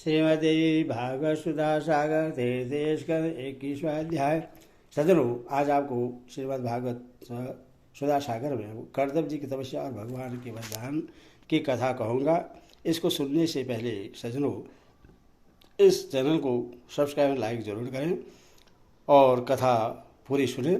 श्रीमद् भागवत सुधा सागर देश 21वां अध्याय। सज्जनों, आज आपको श्रीमद् भागवत सुधा सागर में कर्दम जी की तपस्या और भगवान के वरदान की कथा कहूँगा। इसको सुनने से पहले सज्जनों, इस चैनल को सब्सक्राइब और लाइक जरूर करें और कथा पूरी सुने।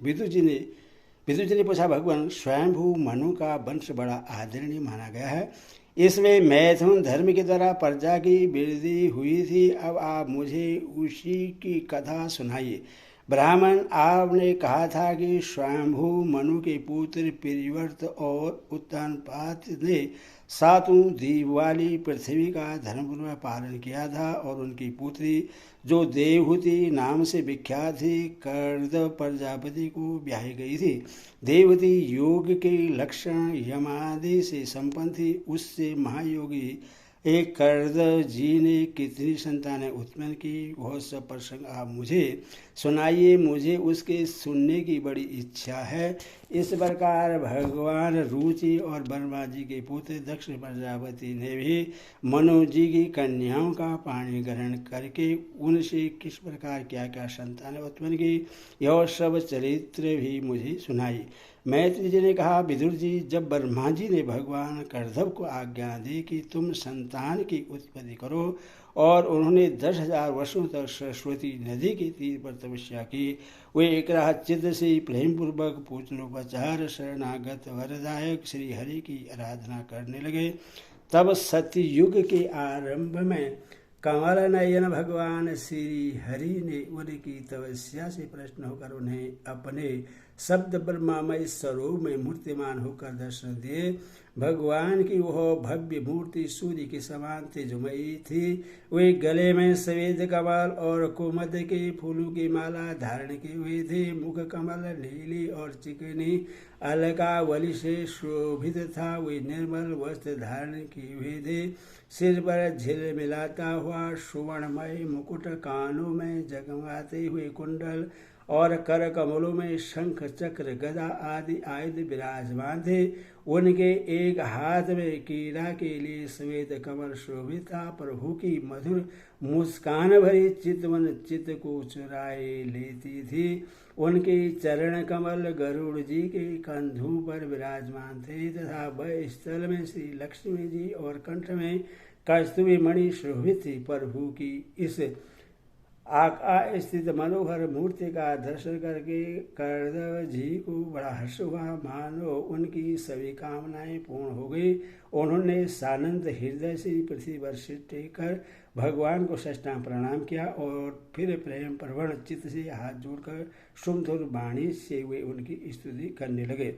विदुर जी ने पूछा, भगवान स्वयंभू मनु का वंश बड़ा आदरणीय माना गया है। इसमें मैथुन धर्म के द्वारा प्रजा की वृद्धि हुई थी। अब आप मुझे उसी की कथा सुनाइए। ब्राह्मण, आपने कहा था कि स्वयंभू मनु के पुत्र प्रियव्रत और उत्तानपाद ने सातों दीप वाली पृथ्वी का धर्मपूर्वक पालन किया था और उनकी पुत्री जो देवहूति नाम से विख्यात थी कर्दम प्रजापति को ब्याही गई थी। देवहूति योग के लक्षण यमादि से संपन्न थी। उससे महायोगी एक कर्दम जी ने कितनी संतानें उत्पन्न की, वह सब प्रसंग आप मुझे सुनाइए। मुझे उसके सुनने की बड़ी इच्छा है। इस प्रकार भगवान रुचि और ब्रह्मा जी के पुत्र दक्ष प्रजापति ने भी मनु जी की कन्याओं का पाणी ग्रहण करके उनसे किस प्रकार क्या क्या संतानें उत्पन्न की, यह सब चरित्र भी मुझे सुनाई। मैत्री जी ने कहा, विदुर जी, जब ब्रह्मा जी ने भगवान कर्दम को आज्ञा दी कि तुम संतान की उत्पत्ति करो और उन्होंने 10,000 वर्षों तक सरस्वती नदी के तीर पर तपस्या की, वे एक चित्त से प्रेम पूर्वक पूजनोपचार शरणागत वरदायक श्री हरि की आराधना करने लगे। तब सतयुग के आरंभ में कमल नयन भगवान श्री हरि ने उनकी तपस्या से प्रसन्न होकर उन्हें अपने शब्द ब्रह्मामय स्वरूप में मूर्तिमान होकर दर्शन दिए। भगवान की वह भव्य मूर्ति सूर्य के समान तेजमयी थी। वे गले में सफेद कमल और कुमुद के फूलों की माला धारण किए हुए थे। मुख कमल नीली और चिकनी अलकावली से शोभित था। वे निर्मल वस्त्र धारण किए हुए थे। सिर पर झिलमिलाता हुआ सुवर्णमय मुकुट, कानों में जगमगाते हुए कुंडल और कर कमलों में शंख चक्र गदा आदि आयुध विराजमान थे। उनके एक हाथ में कीड़ा के लिए श्वेत कमल शोभित था। प्रभु की मधुर मुस्कान भरी चितवन चित्त को चुराए लेती थी। उनके चरण कमल गरुड़ जी के कंधों पर विराजमान थे तथा वह स्थल में श्री लक्ष्मी जी और कंठ में कस्तूरी मणि शोभित थी। प्रभु की इस आकाश स्थित मनोहर मूर्ति का दर्शन करके कर्दम जी को बड़ा हर्ष हुआ, मानो उनकी सभी कामनाएं पूर्ण हो गई। उन्होंने सानंद हृदय से पृथ्वी पर सिर टेक कर भगवान को साष्टांग प्रणाम किया और फिर प्रेम प्रवण चित्त से हाथ जोड़कर सुमधुर वाणी से वे उनकी स्तुति करने लगे।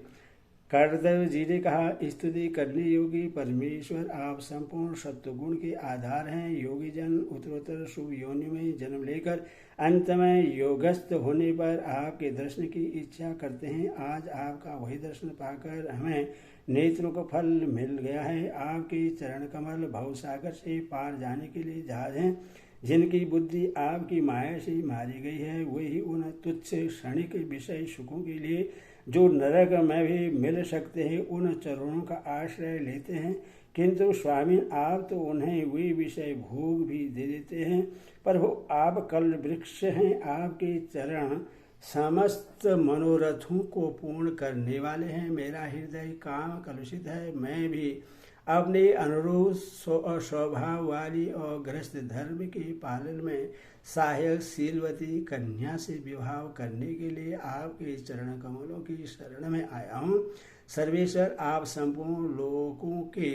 कर्दम जी ने कहा, स्तुति करने योगी परमेश्वर आप संपूर्ण सत्वगुण के आधार हैं। योगी जन उत्तरोत्तर शुभ योनि में जन्म लेकर अंत में योगस्थ होने पर आपके दर्शन की इच्छा करते हैं। आज आपका वही दर्शन पाकर हमें नेत्रों को फल मिल गया है। आपके चरण कमल भवसागर से पार जाने के लिए जहाज हैं। जिनकी बुद्धि आपकी माया से मारी गई है, वही उन तुच्छ क्षणिक विषय सुखों के लिए जो नरक में भी मिल सकते हैं उन चरणों का आश्रय लेते हैं। किंतु स्वामी, आप तो उन्हें वे विषय भोग भी दे देते हैं। प्रभु, आप कल वृक्ष हैं। आपके चरण समस्त मनोरथों को पूर्ण करने वाले हैं। मेरा हृदय काम कलुषित है। मैं भी अपने अनुरूप स्वभाव वाली और गृहस्थ धर्म के पालन में सहायक शीलवती कन्या से विवाह करने के लिए आपके चरण कमलों की शरण में आया हूँ। सर्वेश्वर, आप संपूर्ण लोकों के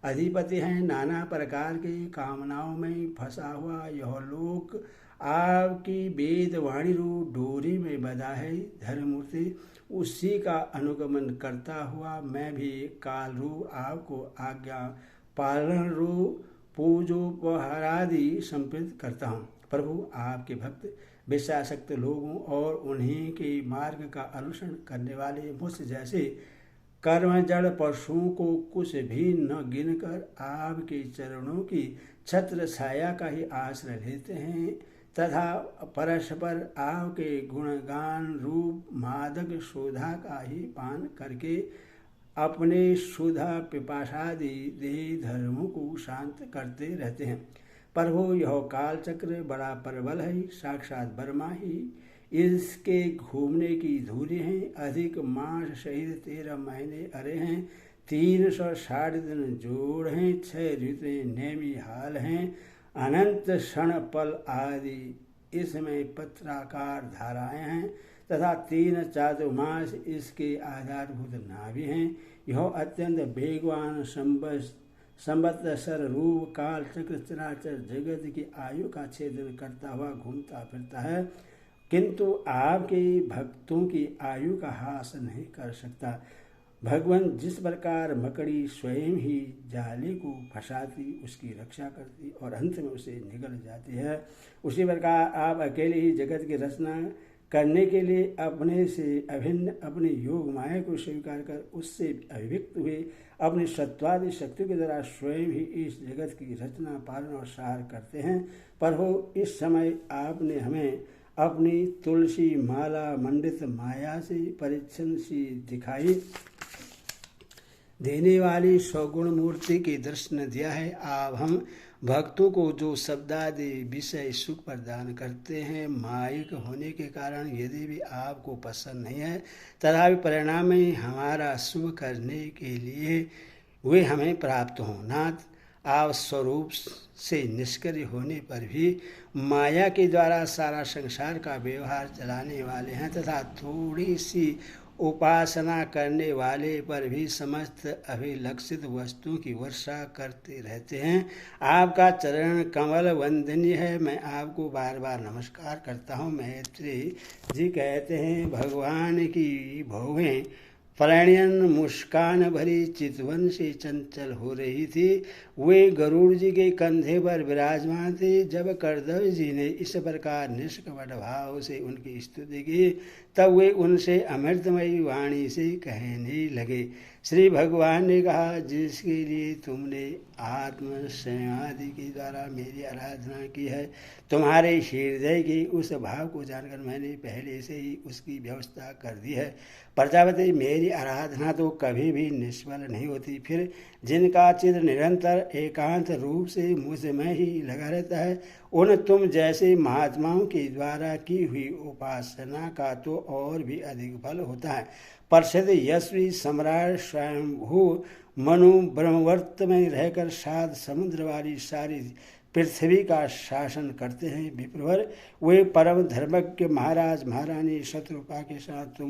अधिपति हैं। नाना प्रकार की कामनाओं में फंसा हुआ यह लोक आपकी वेद वाणी रूप डोरी में बंधा है। धर्ममूर्ति, उसी का अनुगमन करता हुआ मैं भी काल रूप आपको आज्ञा पालन रूप पूजोपहारादि समर्पित करता हूँ। प्रभु, आपके भक्त विषयासक्त लोगों और उन्हीं के मार्ग का अनुसरण करने वाले मुझ जैसे कर्म जड़ पशुओं को कुछ भी न गिनकर आपके चरणों की छत्र छाया का ही आश्रय लेते हैं तथा परस्पर आपके गुणगान रूप मादक सुधा का ही पान करके अपने सुधा पिपासादि देह धर्मों को शांत करते रहते हैं। पर हो यह काल चक्र बड़ा प्रबल है, साक्षात बर्मा ही इसके घूमने की धूरी हैं। अधिक मास सहित 13 महीने अरे हैं, 360 दिन जोड़ हैं, 6 ऋतुएं नेमी हाल हैं, अनंत क्षण पल आदि इसमें पत्राकार धाराएं हैं तथा 3 चातुर्मास इसके आधारभूत नाभि हैं। यह अत्यंत वेगवान संवत्सर रूप काल चक्र चराचर जगत की आयु का छेदन करता हुआ घूमता फिरता है, किंतु आपके भक्तों की आयु का हास नहीं कर सकता। भगवान जिस प्रकार मकड़ी स्वयं ही जाले को फंसाती, उसकी रक्षा करती और अंत में उसे निगल जाती है, उसी प्रकार आप अकेले ही जगत की रचना करने के लिए अपने से अभिन्न अपनी योग माया को स्वीकार कर उससे अभिव्यक्त हुए अपनी सत्वादि शक्तियों के द्वारा स्वयं ही इस जगत की रचना पालन और सार करते हैं। पर हो इस समय आपने हमें अपनी तुलसी माला मंडित माया से परिच्छन सी दिखाई देने वाली सौगुण मूर्ति के दर्शन दिया है। आप हम भक्तों को जो शब्दादि विषय सुख प्रदान करते हैं, मायिक होने के कारण यदि भी आपको पसंद नहीं है, तथापि परिणाम में हमारा शुभ करने के लिए वे हमें प्राप्त हों। नाथ, आप स्वरूप से निष्क्रिय होने पर भी माया के द्वारा सारा संसार का व्यवहार चलाने वाले हैं तथा थोड़ी सी उपासना करने वाले पर भी समस्त अभिलक्षित वस्तुओं की वर्षा करते रहते हैं। आपका चरण कमल वंदनीय है, मैं आपको बार बार नमस्कार करता हूँ। मैत्री जी कहते हैं, भगवान की भौहें प्रणयन मुस्कान भरी चितवन से चंचल हो रही थी। वे गरुड़ जी के कंधे पर विराजमान थे। जब कर्दव जी ने इस प्रकार निष्कपट भाव से उनकी स्तुति की, तब वे उनसे अमृतमयी वाणी से कहने लगे। श्री भगवान ने कहा, जिसके लिए तुमने आत्म संवादि के द्वारा मेरी आराधना की है, तुम्हारे हृदय के उस भाव को जानकर मैंने पहले से ही उसकी व्यवस्था कर दी है। प्रजापति, मेरी आराधना तो कभी भी निष्फल नहीं होती। फिर जिनका चित्त निरंतर एकांत रूप से मुझ में ही लगा रहता है, उन तुम जैसे महात्माओं के द्वारा की हुई उपासना का तो और भी अधिक फल होता है। प्रसिद्ध यशस्वी सम्राट स्वयंभू मनु ब्रह्मवर्त में रहकर 7 समुद्र वाली सारी पृथ्वी का शासन करते हैं। विप्रवर, वे परम धर्मज्ञ महाराज महारानी शत्रुपा के साथ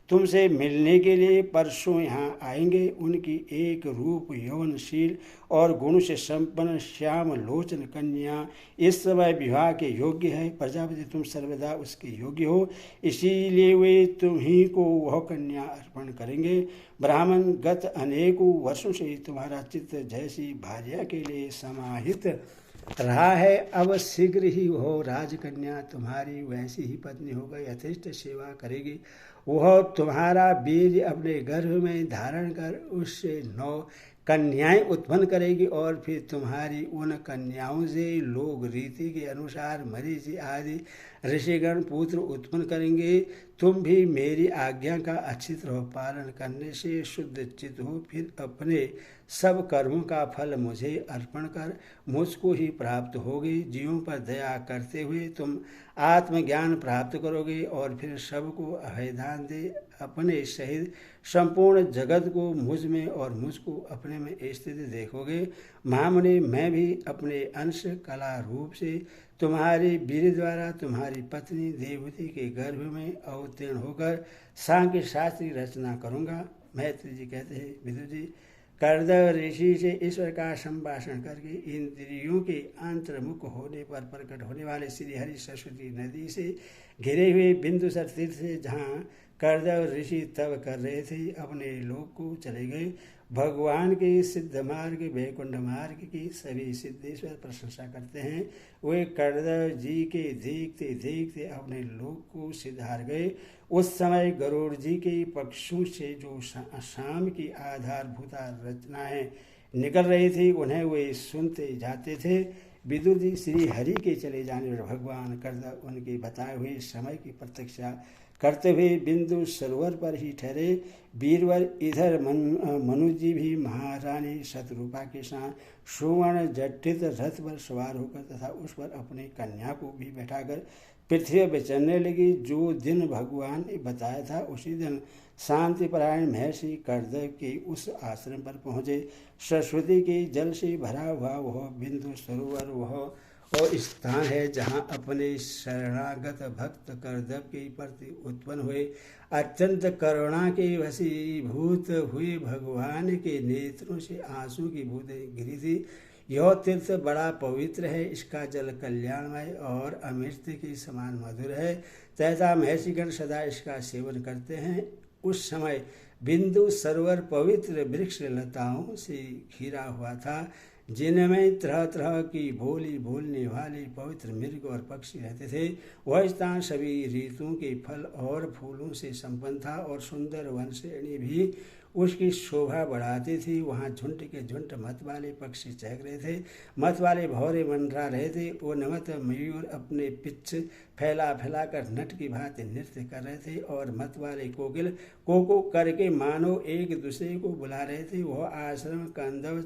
तुमसे मिलने के लिए परसों यहाँ आएंगे। उनकी एक रूप यौनशील और गुण से संपन्न श्याम लोचन कन्या इस समय विवाह के योग्य है। प्रजापति, तुम सर्वदा उसके योग्य हो, इसीलिए वे तुम्ही को वह कन्या अर्पण करेंगे। ब्राह्मण, गत अनेकों वर्षों से तुम्हारा चित्त जैसी भार्या के लिए समाहित रहा है, अब शीघ्र ही वह राजकन्या तुम्हारी वैसी ही पत्नी होकर यथेष्ट सेवा करेगी। वह तुम्हारा बीज अपने गर्भ में धारण कर उससे 9 कन्याएं उत्पन्न करेगी और फिर तुम्हारी उन कन्याओं से लोग रीति के अनुसार मरीचि आदि ऋषिगण पुत्र उत्पन्न करेंगे। तुम भी मेरी आज्ञा का अच्छी तरह पालन करने से शुद्ध चित्त हो, फिर अपने सब कर्मों का फल मुझे अर्पण कर मुझको ही प्राप्त होगी। जीवों पर दया करते हुए तुम आत्मज्ञान प्राप्त करोगे और फिर सबको अभयदान दे अपने सहित संपूर्ण जगत को मुझ में और मुझको अपने में स्थित देखोगे। महामुनि, मैं भी अपने अंश कला रूप से तुम्हारे वीर द्वारा तुम्हारी पत्नी देवती के गर्भ में अवतीर्ण होकर सांख्य शास्त्री रचना करूँगा। मैत्री जी कहते हैं, विदुर जी, कर्दव ऋषि से ईश्वर का संभाषण करके इंद्रियों के अंतर्मुख होने पर प्रकट होने वाले श्री हरि सरस्वती नदी से घिरे हुए बिंदुसर तीर्थ से जहाँ कर्दव ऋषि तब कर रहे थे, अपने लोक को चले गए। भगवान के सिद्ध मार्ग वैकुंठ मार्ग की सभी सिद्धेश्वर प्रशंसा करते हैं। वे कर्दव जी के देखते देखते अपने लोक को सिधार गए। उस समय गरुड़ जी के पक्षों से जो शाम की आधारभूता रचनाएं निकल रही थी, उन्हें वे सुनते जाते थे। विदुर जी, श्री हरि के चले जाने पर भगवान कर्दव उनके बताए हुए समय की प्रतीक्षा करते हुए बिंदु सरोवर पर ही ठहरे। बीरबल इधर मनु जी भी महारानी शतरूपा के साथ सुवर्ण जटित रथ पर सवार होकर तथा उस पर अपनी कन्या को भी बैठाकर पृथ्वी पर चलने लगी। जो दिन भगवान ने बताया था उसी दिन शांतिपरायण महर्षि कर्दव के उस आश्रम पर पहुँचे। सरस्वती के जल से भरा हुआ वह बिंदु सरोवर वह और स्थान है जहाँ अपने शरणागत भक्त कर्दव के प्रति उत्पन्न हुए अत्यंत करुणा के वशीभूत हुए भगवान के नेत्रों से आंसू की बूंदें गिरी थी। यह तीर्थ बड़ा पवित्र है, इसका जल कल्याणमय और अमृत के समान मधुर है तथा महर्षिगण सदा इसका सेवन करते हैं। उस समय बिंदु सरोवर पवित्र वृक्ष लताओं से घिरा हुआ था जिनमें तरह तरह की बोली बोलने वाले पवित्र मृग और पक्षी रहते थे। वह स्थान सभी ऋतुओं के फल और फूलों से संपन्न था और सुंदर वन श्रेणी भी उसकी शोभा बढ़ाती थी। वहाँ झुंड के झुंड मत वाले पक्षी चहक रहे थे, मत वाले भौरे मंडरा रहे थे। वो नमत मयूर अपने पिच्छ फैला फैलाकर नट की भांति नृत्य कर रहे थे और मत वाले कोकिल कोको करके मानो एक दूसरे को बुला रहे थे। वह आश्रम कंदव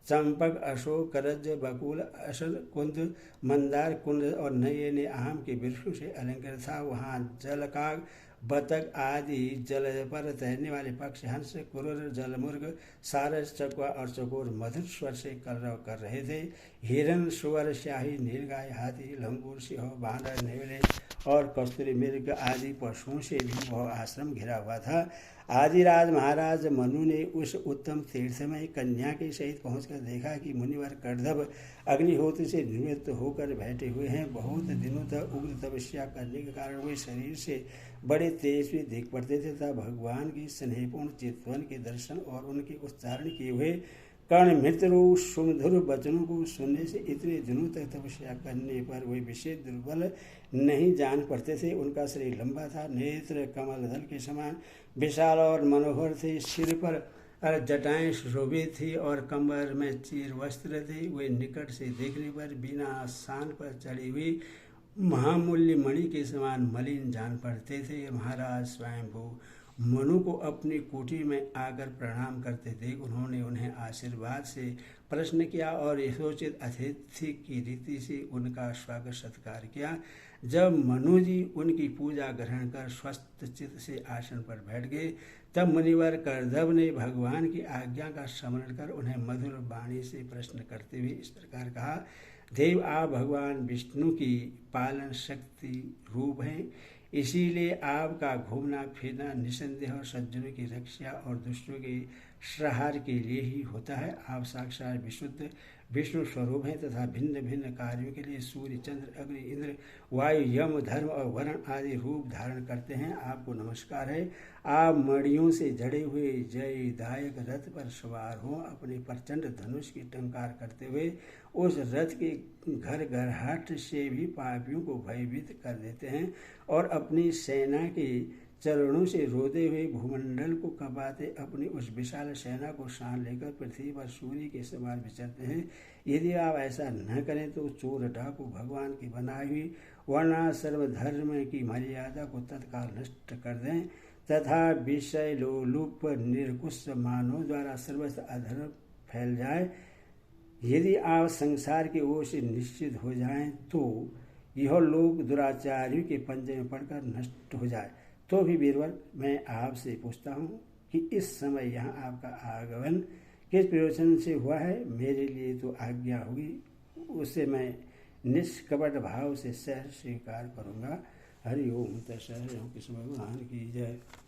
चंपक अशोक करज बकुल असल कुंद मंदार कुंद और नये ने आम के वृक्षों से अलंकृत था। वहाँ जलकाग बतख आदि जल पर तैरने वाले पक्षी हंस कुरुर जलमुर्ग सारस चकवा और चकोर मधुर स्वर से कलरव कर रहे थे। हिरन सुअर स्याही नीलगाय हाथी लंगूर सिंह बांदर नेवले और कस्तूरी मृग आदि पशुओं से भी वह आश्रम घिरा हुआ था। आदिराज महाराज मनु ने उस उत्तम तीर्थ में कन्या के सहित पहुंचकर देखा कि मुनिवर कर्दभ अग्निहोत्र से निवृत्त होकर बैठे हुए हैं। बहुत दिनों तक उग्र तपस्या करने के कारण वे शरीर से बड़े तेजस्वी दिख पड़ते थे तथा भगवान की स्नेहपूर्ण चितवन के दर्शन और उनके उच्चारण किए हुए कर्ण मित्र सुमधुर वचनों को सुनने से इतने दिनों तक तपस्या करने पर वे विशेष दुर्बल नहीं जान पड़ते थे। उनका शरीर लंबा था, नेत्र कमल दल के समान विशाल और मनोहर थे, सिर पर जटाएं शोभित थी और कमर में चीर वस्त्र थे। वे निकट से देखने पर बिना शान पर चढ़ी हुई महामूल्य मणि के समान मलिन जान पड़ते थे। महाराज स्वयंभू मनु को अपनी कुटी में आकर प्रणाम करते देख उन्होंने उन्हें आशीर्वाद से प्रश्न किया और यथोचित अतिथि की रीति से उनका स्वागत सत्कार किया। जब मनु जी उनकी पूजा ग्रहण कर स्वस्थ चित्त से आसन पर बैठ गए तब मुनिवर कर्दभ ने भगवान की आज्ञा का स्मरण कर उन्हें मधुर वाणी से प्रश्न करते हुए इस प्रकार कहा। देव, आप भगवान विष्णु की पालन शक्ति रूप हैं, इसीलिए आपका घूमना फिरना निसंदेह और सज्जनों की रक्षा और दुष्टों के संहार के लिए ही होता है। आप साक्षात विशुद्ध विष्णु स्वरूप हैं तथा भिन्न भिन्न कार्यों के लिए सूर्य चंद्र अग्नि इंद्र वायु यम धर्म और वरुण आदि रूप धारण करते हैं। आपको नमस्कार है। आप मणियों से जड़े हुए जयदायक रथ पर सवार हों, अपने प्रचंड धनुष की टंकार करते हुए उस रथ के घर घरहट से भी पापियों को भयभीत कर देते हैं और अपनी सेना के चरणों से रोते हुए भूमंडल को कपाते अपनी उस विशाल सेना को शान लेकर पृथ्वी पर सूर्य के समान विचरते हैं। यदि आप ऐसा न करें तो चोर डाकू भगवान की बनाई हुई वर्णा सर्वधर्म की मर्यादा को तत्काल नष्ट कर दें तथा विषय लोलुप निर्कुश मानव द्वारा सर्वस्व अधर्म फैल जाए। यदि आप संसार की ओर से निश्चित हो जाएं तो यह लोग दुराचारियों के पंजे में पड़कर नष्ट हो जाए। तो भी बीरबल, मैं आपसे पूछता हूँ कि इस समय यहाँ आपका आगमन किस प्रयोजन से हुआ है? मेरे लिए तो आज्ञा होगी, उसे मैं निष्कपट भाव से सहर्ष स्वीकार करूँगा। हरि ओम तत्सत। कृष्ण भगवान की जय।